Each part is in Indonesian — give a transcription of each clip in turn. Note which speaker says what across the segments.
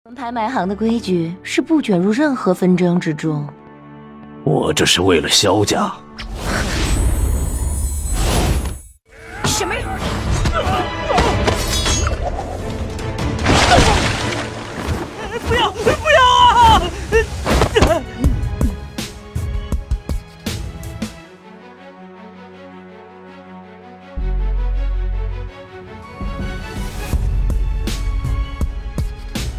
Speaker 1: 登台买行的规矩是不卷入任何纷争之中。
Speaker 2: 我这是为了萧家。
Speaker 1: 什么？
Speaker 3: 不要！不要啊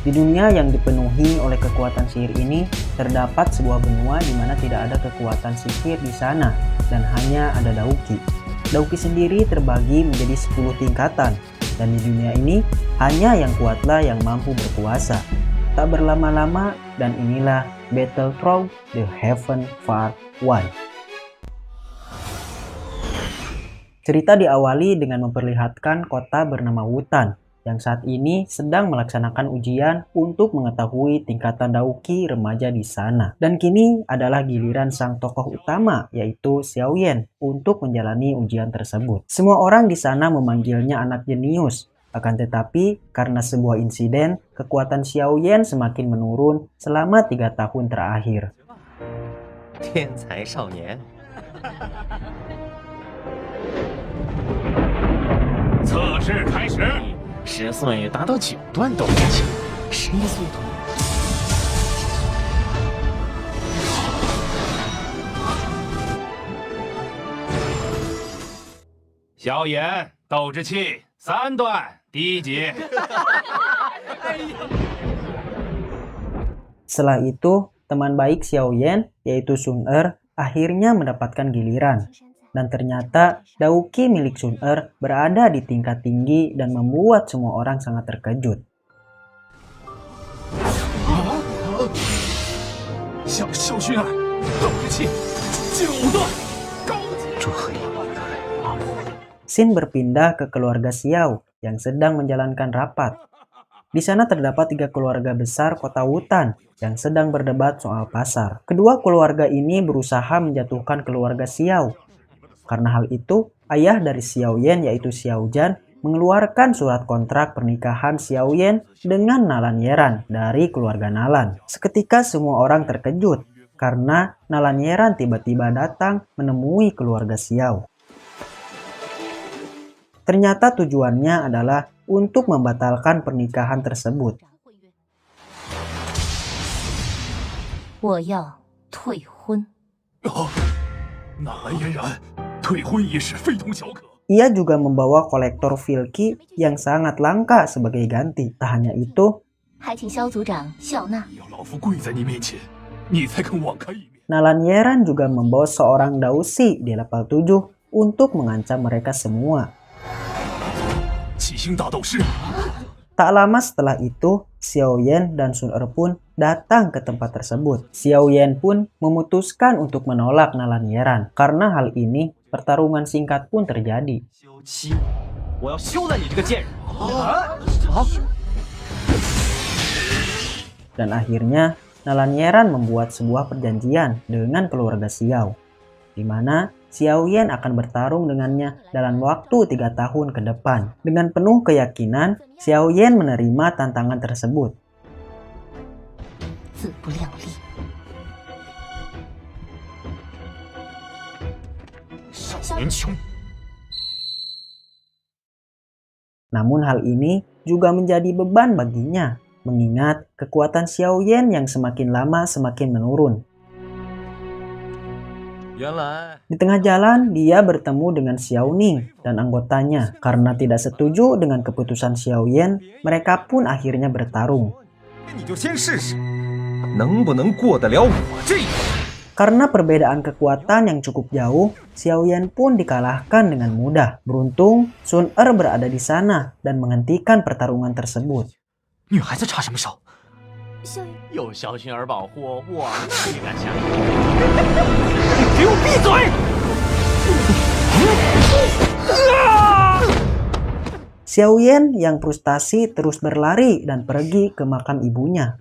Speaker 3: ！Di
Speaker 4: dunia yang dipenuhi oleh kekuatan sihir ini, terdapat sebuah benua di mana tidak ada kekuatan sihir di sana, dan hanya ada Dauki. Dauki sendiri terbagi menjadi 10 tingkatan, dan di dunia ini, hanya yang kuatlah yang mampu berkuasa. Tak berlama-lama, dan inilah Battle Through the Heaven Part 1. Cerita diawali dengan memperlihatkan kota bernama Wutan, yang saat ini sedang melaksanakan ujian untuk mengetahui tingkatan Dauki remaja di sana. Dan kini adalah giliran sang tokoh utama, yaitu Xiaoyan, untuk menjalani ujian tersebut. Semua orang di sana memanggilnya anak jenius. Akan tetapi, karena sebuah insiden, kekuatan Xiaoyan semakin menurun selama 3 tahun terakhir.
Speaker 5: 天才少年。
Speaker 2: 测试开始。
Speaker 5: 10岁达到9段斗之气，11岁同。
Speaker 2: 萧炎，斗之气3段，第1级。
Speaker 4: Setelah itu, teman baik Xiaoyan, yaitu Sun Er, akhirnya mendapatkan giliran. Dan ternyata Dauki milik Sun Er berada di tingkat tinggi dan membuat semua orang sangat terkejut. Xin berpindah ke keluarga Xiao yang sedang menjalankan rapat. Di sana terdapat 3 keluarga besar kota Wutan yang sedang berdebat soal pasar. Kedua keluarga ini berusaha menjatuhkan keluarga Xiao. Karena hal itu, ayah dari Xiaoyan yaitu Xiaojan mengeluarkan surat kontrak pernikahan Xiaoyan dengan Nalan Yeran dari keluarga Nalan. Seketika semua orang terkejut karena Nalan Yeran tiba-tiba datang menemui keluarga Xiao. Ternyata tujuannya adalah untuk membatalkan pernikahan tersebut.
Speaker 1: 我要退婚。
Speaker 2: 纳兰嫣然，退婚一事非同小可。
Speaker 4: Ia juga membawa kolektor Filki yang sangat langka sebagai ganti. Tak hanya itu,
Speaker 1: 还请萧族长笑纳。
Speaker 2: 要老夫跪在你面前，你才肯网开一面。
Speaker 4: Nalan Yeran juga membawa seorang Dausi di level 7 untuk mengancam mereka semua.
Speaker 2: 七星大斗士。
Speaker 4: Tak lama setelah itu, Xiaoyan dan Sun Er pun datang ke tempat tersebut. Xiaoyan pun memutuskan untuk menolak Nalan Yeran. Karena hal ini, pertarungan singkat pun terjadi. Dan akhirnya, Nalan Yeran membuat sebuah perjanjian dengan keluarga Xiao, di mana Xiaoyan akan bertarung dengannya dalam waktu 3 tahun ke depan. Dengan penuh keyakinan, Xiaoyan menerima tantangan tersebut. Namun hal ini juga menjadi beban baginya, mengingat kekuatan Xiaoyan yang semakin lama semakin menurun. Di tengah jalan, dia bertemu dengan Xiaoning dan anggotanya. Karena tidak setuju dengan keputusan Xiaoyan, mereka pun akhirnya bertarung. Karena perbedaan kekuatan yang cukup jauh, Xiaoyan pun dikalahkan dengan mudah. Beruntung, Sun Er berada di sana dan menghentikan pertarungan tersebut.
Speaker 5: 有萧薰儿保护，我们也敢想。给我闭嘴！
Speaker 4: Xiaoyan yang frustasi terus berlari dan pergi ke makam ibunya.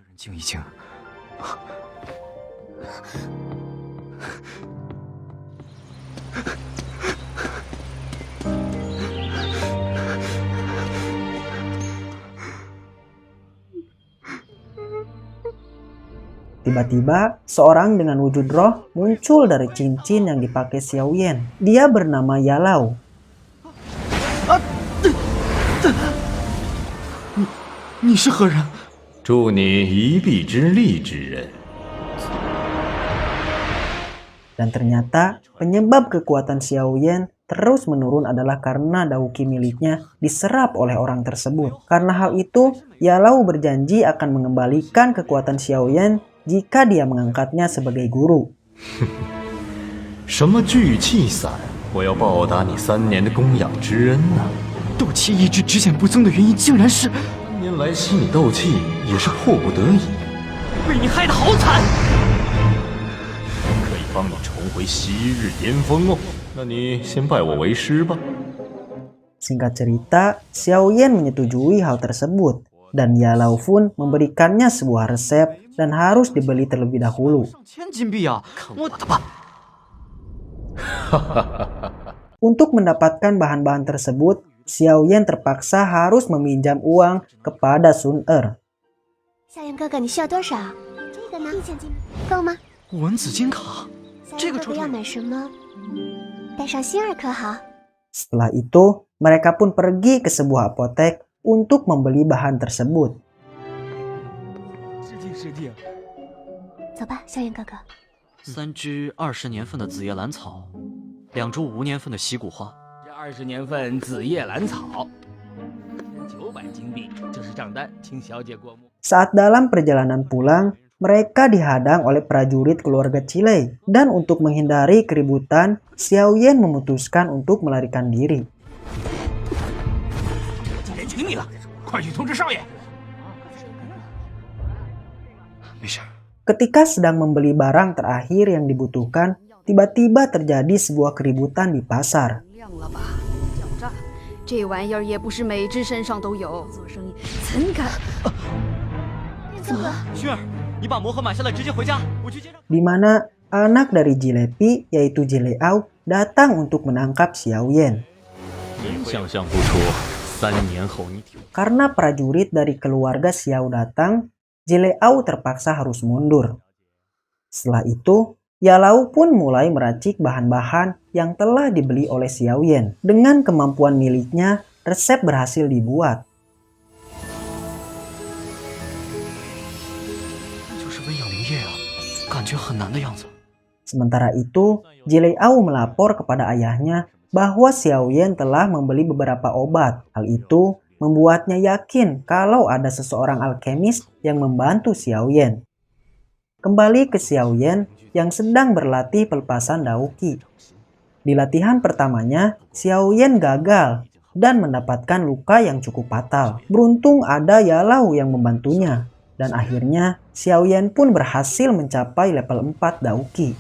Speaker 4: Tiba-tiba, seorang dengan wujud roh muncul dari cincin yang dipakai Xiao Yan. Dia bernama Yalau.
Speaker 3: 你是何人？
Speaker 5: 助你一臂之力之人。
Speaker 4: Dan ternyata penyebab kekuatan Xiao Yan terus menurun adalah karena dauki miliknya diserap oleh orang tersebut. Karena hal itu, Yalau berjanji akan mengembalikan kekuatan Xiao Yan jika dia mengangkatnya sebagai guru.
Speaker 5: 什么聚气散？我要报答你3年的供养之恩呐！
Speaker 3: 斗气一直只险不增的原因，竟然是
Speaker 5: 3年来吸你斗气也是迫不得已，
Speaker 3: 被你害得好惨！
Speaker 5: 可以帮你重回昔日巅峰哦。那你先拜我为师吧。
Speaker 4: Singkat cerita, Xiao Yan menyetujui hal tersebut. Dan Yalau pun memberikannya sebuah resep dan harus dibeli terlebih dahulu.
Speaker 3: 1000金币啊！我的吧。
Speaker 4: Untuk mendapatkan bahan-bahan tersebut, Xiao Yan terpaksa harus meminjam uang kepada Sun Er.
Speaker 6: 夏言哥哥，你需要多少？这个呢？1000金币够吗？
Speaker 3: 文子金卡，
Speaker 6: 夏言哥哥要买什么？带上心儿可好？
Speaker 4: Setelah itu, mereka pun pergi ke sebuah apotek untuk membeli bahan tersebut.
Speaker 6: 走吧，夏言哥哥。
Speaker 3: 3支20年份的紫叶兰草，2株5年份的洗骨花。
Speaker 7: 这20年份紫叶兰草，900金币，这是账单，请小姐过目。
Speaker 4: Saat dalam perjalanan pulang, mereka dihadang oleh prajurit keluarga Cilei. Dan untuk menghindari keributan, Xiao Yan memutuskan untuk melarikan diri.
Speaker 2: 请你了，快去通知少爷。没事。
Speaker 4: Ketika sedang membeli barang terakhir yang dibutuhkan, tiba-tiba terjadi sebuah keributan di pasar.
Speaker 8: 这玩意儿也不是每只身上都有，做生意怎敢？
Speaker 6: 怎么了？
Speaker 3: 薰儿，你把魔盒买下来，直接回家，我去接着。
Speaker 4: Di mana anak dari Jilepi, yaitu Jileau, datang untuk menangkap Xiao Yan.
Speaker 5: 想象不出3年后你。
Speaker 4: Karena prajurit dari keluarga Xiao datang, Jileau terpaksa harus mundur. Setelah itu, Yalau pun mulai meracik bahan-bahan yang telah dibeli oleh Xiao Yan. Dengan kemampuan miliknya, resep berhasil dibuat.
Speaker 3: 就是温养灵液啊，感觉很难的样子。
Speaker 4: Sementara itu, Jileau melapor kepada ayahnya bahwa Xiao Yan telah membeli beberapa obat. Hal itu membuatnya yakin kalau ada seseorang alkemis yang membantu Xiao Yan. Kembali ke Xiao Yan yang sedang berlatih pelepasan dauki. Di latihan pertamanya, Xiao Yan gagal dan mendapatkan luka yang cukup fatal. Beruntung ada Yalau yang membantunya. Dan akhirnya, Xiao Yan pun berhasil mencapai level 4 dauki.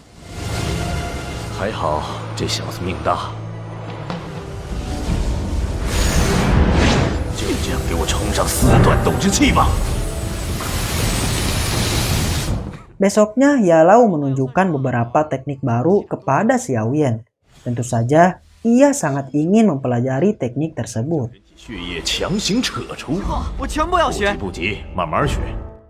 Speaker 5: 还好这小子命大。 就这样给我冲上4段斗之气吧！
Speaker 4: Besoknya, Yalau menunjukkan beberapa teknik baru kepada Xiao Yan. Tentu saja, ia sangat ingin mempelajari teknik tersebut.
Speaker 5: 血液强行扯出，
Speaker 3: 我全部要学。
Speaker 5: 不急，慢慢学。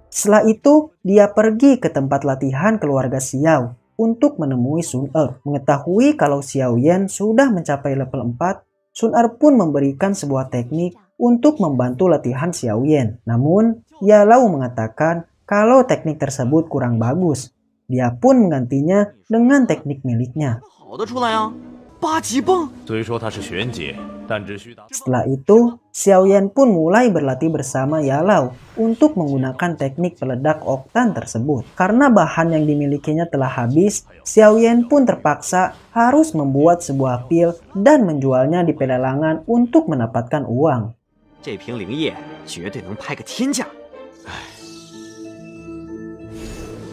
Speaker 4: Setelah itu, dia pergi ke tempat latihan keluarga Xiao untuk menemui Sun Er. Mengetahui kalau Xiao Yan sudah mencapai level 4, Sun Er pun memberikan sebuah teknik untuk membantu latihan Xiao Yan. Namun, Yalau mengatakan kalau teknik tersebut kurang bagus. Dia pun menggantinya dengan teknik miliknya.
Speaker 3: 好的出来啊，8级蹦。
Speaker 5: 虽说他是玄阶，但只需打。
Speaker 4: Setelah itu, Xiao Yan pun mulai berlatih bersama Yalau untuk menggunakan teknik peledak oktan tersebut. Karena bahan yang dimilikinya telah habis, Xiao Yan pun terpaksa harus membuat sebuah pil dan menjualnya di pelelangan untuk mendapatkan uang.
Speaker 3: 这瓶灵液绝对能拍个天价。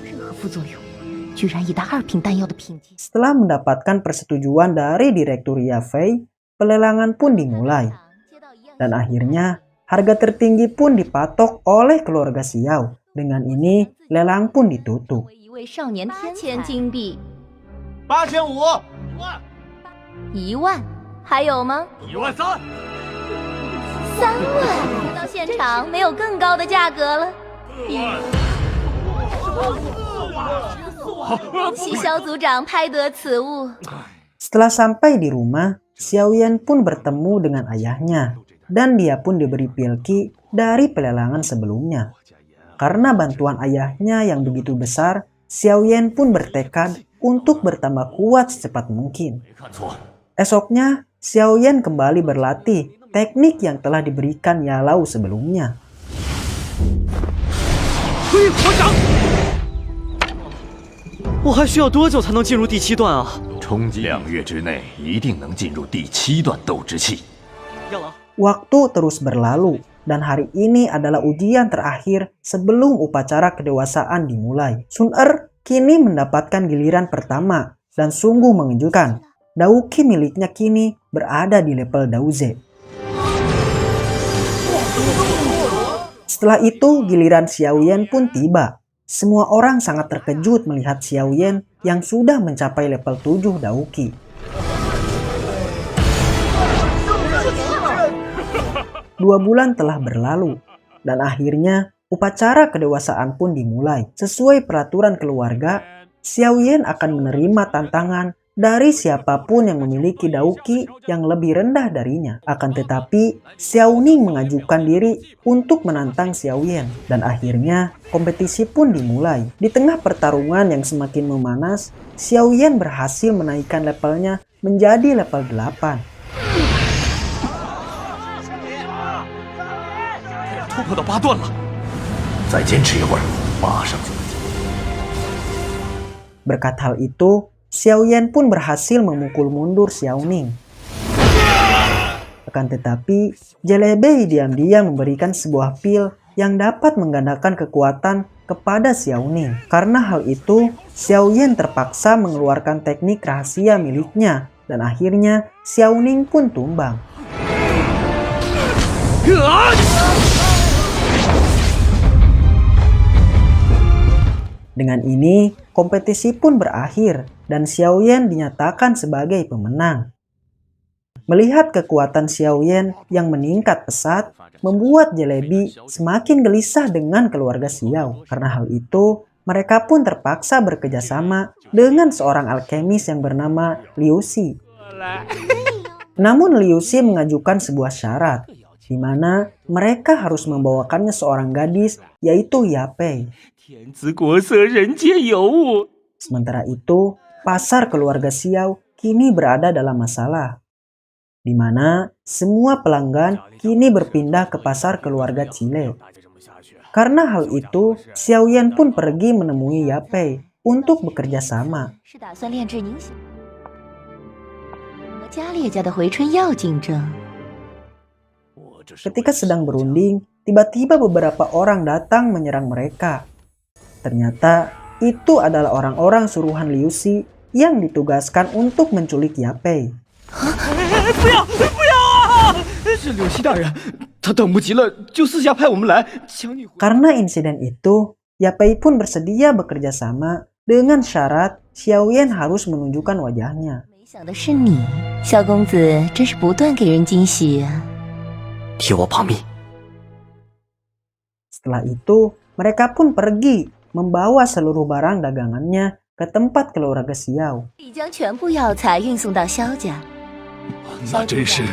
Speaker 1: 任何副作用，居然以达2瓶弹药的品级。
Speaker 4: Setelah mendapatkan persetujuan dari Direktur Yafei, pelelangan pun dimulai. Dan akhirnya, harga tertinggi pun dipatok oleh keluarga Xiao. Dengan ini, lelang pun ditutup.
Speaker 1: 一位少年天
Speaker 6: 8000金币
Speaker 7: 8500，
Speaker 6: ，1万，还有吗
Speaker 7: 13000。
Speaker 6: ？3万，到现场没有更高的价格了。喜萧族长拍得此物。
Speaker 4: Setelah sampai di rumah, Xiaoyan pun bertemu dengan ayahnya dan dia pun diberi pilki dari pelelangan sebelumnya. Karena bantuan ayahnya yang begitu besar, Xiaoyan pun bertekad untuk bertambah kuat secepat mungkin. Esoknya, Xiaoyan kembali berlatih teknik yang telah diberikan Yalau sebelumnya.
Speaker 3: 我还需要多久才能进入第7段啊？
Speaker 5: 冲击2月之内一定能进入第7段斗之气。
Speaker 4: Waktu terus berlalu dan hari ini adalah ujian terakhir sebelum upacara kedewasaan dimulai. Sun Er kini mendapatkan giliran pertama dan sungguh mengejutkan. Dauki miliknya kini berada di level Dauze. Setelah itu giliran Xiaoyan pun tiba. Semua orang sangat terkejut melihat Xiaoyan yang sudah mencapai level 7 Dauki. Dua bulan telah berlalu, dan akhirnya upacara kedewasaan pun dimulai. Sesuai peraturan keluarga, Xiaoyan akan menerima tantangan dari siapapun yang memiliki Dauki yang lebih rendah darinya. Akan tetapi, Xiaoning mengajukan diri untuk menantang Xiaoyan, dan akhirnya kompetisi pun dimulai. Di tengah pertarungan yang semakin memanas, Xiaoyan berhasil menaikkan levelnya menjadi level 8.
Speaker 2: 突破到8段了，
Speaker 5: 再坚持一会儿，马上就能进。
Speaker 4: Berkat hal itu, Xiaoyan pun berhasil memukul mundur Xiaoning. Akan tetapi, Jelebei diam-diam memberikan sebuah pil yang dapat menggandakan kekuatan kepada Xiaoning. Karena hal itu, Xiaoyan terpaksa mengeluarkan teknik rahasia miliknya dan akhirnya Xiaoning pun tumbang. Dengan ini, kompetisi pun berakhir dan Xiaoyan dinyatakan sebagai pemenang. Melihat kekuatan Xiaoyan yang meningkat pesat, membuat Jelebei semakin gelisah dengan keluarga Xiao. Karena hal itu, mereka pun terpaksa bekerjasama dengan seorang alkemis yang bernama Liu Xi. Namun Liu Xi mengajukan sebuah syarat, di mana mereka harus membawakannya seorang gadis, yaitu Yapei. Sementara itu, pasar keluarga Xiao kini berada dalam masalah, di mana semua pelanggan kini berpindah ke pasar keluarga Cile. Karena hal itu, Xiaoyan pun pergi menemui Yapei untuk bekerja sama. Ketika sedang berunding, tiba-tiba beberapa orang datang menyerang mereka. Ternyata itu adalah orang-orang suruhan Liu Xi yang ditugaskan untuk menculik Yapei. Karena insiden itu, Yapei pun bersedia bekerja sama dengan syarat Xiaoyan harus menunjukkan wajahnya. Setelah itu, mereka pun pergi membawa seluruh barang dagangannya ke tempat keluarga Xiao.
Speaker 2: 那真是。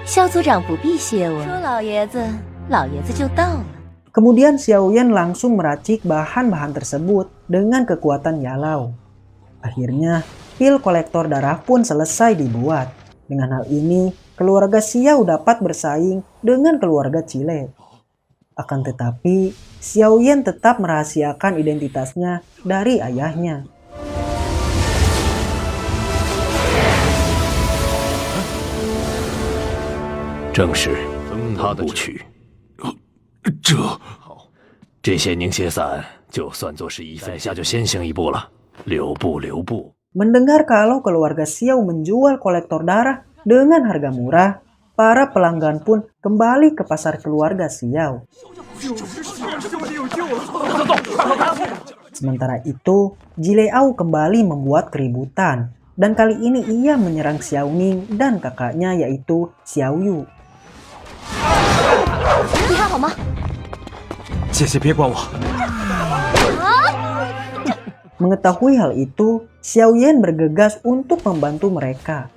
Speaker 6: 萧族长不必谢我，说老爷子，老爷子就到了。
Speaker 4: Kemudian Xiaoyan langsung meracik bahan-bahan tersebut dengan kekuatan Yalau. Akhirnya, pil kolektor darah pun selesai dibuat. Dengan hal ini, keluarga Xiao dapat bersaing dengan keluarga Cile. Akan tetapi, Xiaoyan tetap merahasiakan identitasnya dari ayahnya. Mendengar kalau keluarga Xiao menjual kolektor darah dengan harga murah, para pelanggan pun kembali ke pasar keluarga Xiao. Sementara itu, Jileao kembali membuat keributan. Dan kali ini ia menyerang Xiaoning dan kakaknya yaitu Xiaoyu.
Speaker 6: 你还好吗？
Speaker 2: 谢谢，别管我。
Speaker 4: Mengetahui hal itu, Xiao Yan bergegas untuk membantu mereka.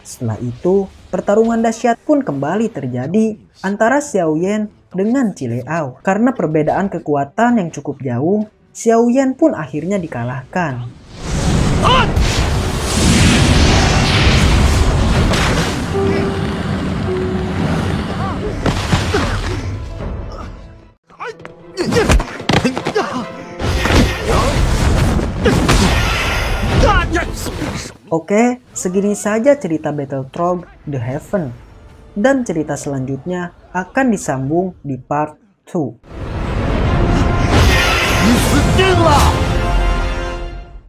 Speaker 4: Setelah itu, pertarungan dahsyat pun kembali terjadi antara Xiao Yan dengan Cileao. Karena perbedaan kekuatan yang cukup jauh, Xiao Yan pun akhirnya dikalahkan. Oke, segini saja cerita Battle Trog The Heaven. Dan cerita selanjutnya akan disambung di part 2.
Speaker 5: 你死定了！